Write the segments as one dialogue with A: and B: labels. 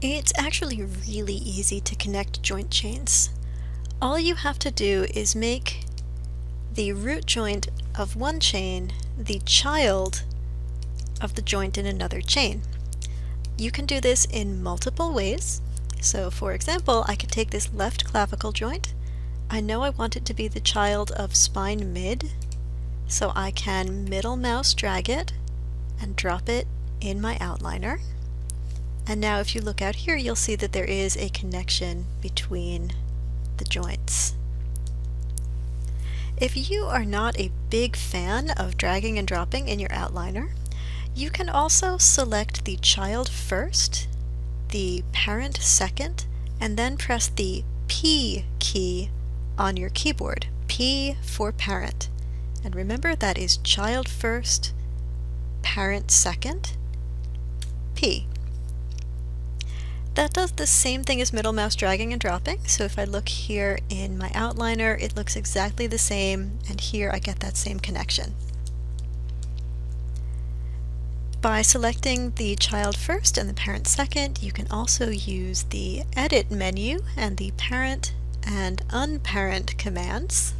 A: It's actually really easy to connect joint chains. All you have to do is make the root joint of one chain the child of the joint in another chain. You can do this in multiple ways. So for example, I could take this left clavicle joint. I know I want it to be the child of spine mid, so I can middle mouse drag it and drop it in my outliner. And now if you look out here, you'll see that there is a connection between the joints. If you are not a big fan of dragging and dropping in your outliner, you can also select the child first, the parent second, and then press the P key on your keyboard. P for parent. And remember, that is child first, parent second, P. That does the same thing as middle mouse dragging and dropping, so if I look here in my outliner, it looks exactly the same, and here I get that same connection. By selecting the child first and the parent second, you can also use the Edit menu and the Parent and Unparent commands.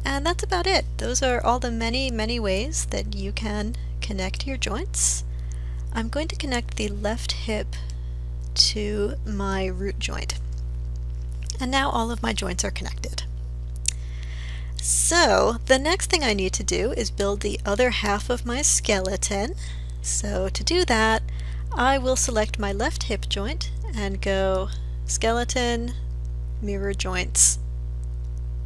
A: And that's about it. Those are all the many ways that you can connect your joints. I'm going to connect the left hip to my root joint. And now all of my joints are connected. So the next thing I need to do is build the other half of my skeleton. So to do that, I will select my left hip joint and go Skeleton, Mirror Joints,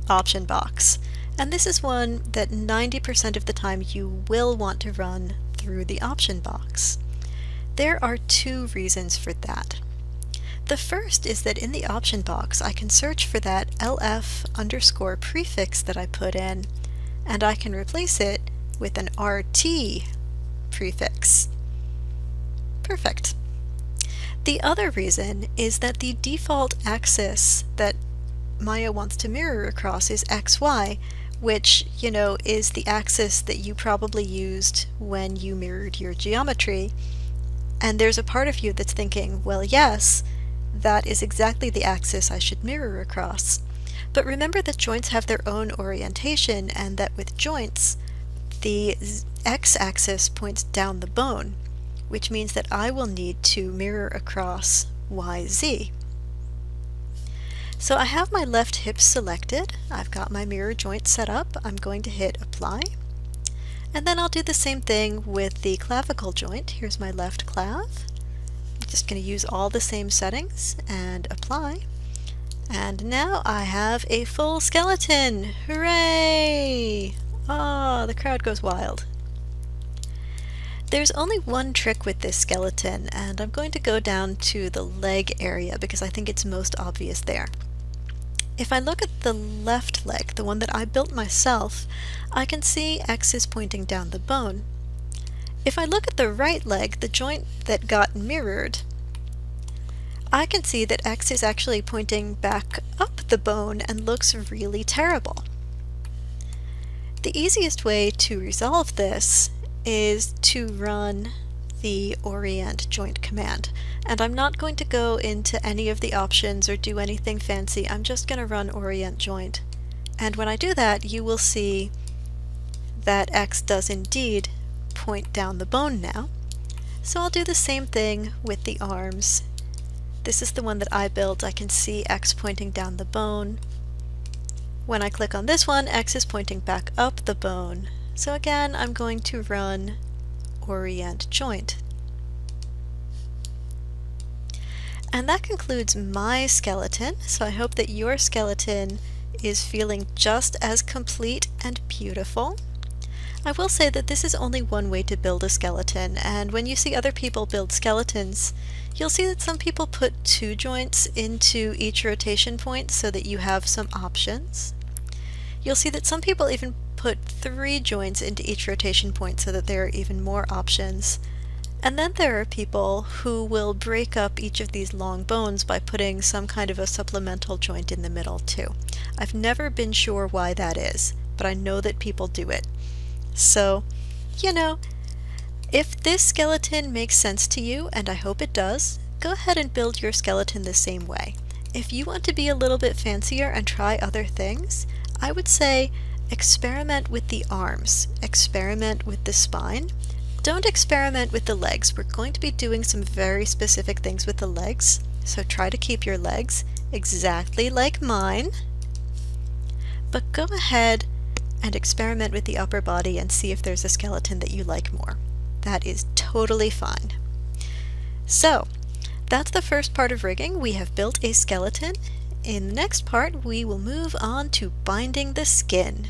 A: option box. And this is one that 90% of the time you will want to run through the option box. There are two reasons for that. The first is that in the option box I can search for that LF underscore prefix that I put in, and I can replace it with an RT prefix. Perfect. The other reason is that the default axis that Maya wants to mirror across is XY, which, is the axis that you probably used when you mirrored your geometry. And there's a part of you that's thinking, well, yes, that is exactly the axis I should mirror across. But remember that joints have their own orientation, and that with joints, the x-axis points down the bone, which means that I will need to mirror across YZ. So I have my left hip selected. I've got my mirror joint set up. I'm going to hit Apply. And then I'll do the same thing with the clavicle joint. Here's my left clav. I'm just going to use all the same settings and apply. And now I have a full skeleton! Hooray! Ah, the crowd goes wild. There's only one trick with this skeleton, and I'm going to go down to the leg area because I think it's most obvious there. If I look at the left leg, the one that I built myself, I can see X is pointing down the bone. If I look at the right leg, the joint that got mirrored, I can see that X is actually pointing back up the bone and looks really terrible. The easiest way to resolve this is to run the orient joint command. And I'm not going to go into any of the options or do anything fancy. I'm just going to run orient joint. And when I do that, you will see that X does indeed point down the bone now. So I'll do the same thing with the arms. This is the one that I built. I can see X pointing down the bone. When I click on this one, X is pointing back up the bone. So again, I'm going to run orient joint. And that concludes my skeleton, so I hope that your skeleton is feeling just as complete and beautiful. I will say that this is only one way to build a skeleton, and when you see other people build skeletons, you'll see that some people put 2 joints into each rotation point so that you have some options. You'll see that some people even put 3 joints into each rotation point so that there are even more options. And then there are people who will break up each of these long bones by putting some kind of a supplemental joint in the middle too. I've never been sure why that is, but I know that people do it. So, If this skeleton makes sense to you, and I hope it does, go ahead and build your skeleton the same way. If you want to be a little bit fancier and try other things, I would say experiment with the arms, experiment with the spine. Don't experiment with the legs. We're going to be doing some very specific things with the legs, so try to keep your legs exactly like mine. But go ahead and experiment with the upper body and see if there's a skeleton that you like more. That is totally fine. So, that's the first part of rigging. We have built a skeleton. In the next part, we will move on to binding the skin.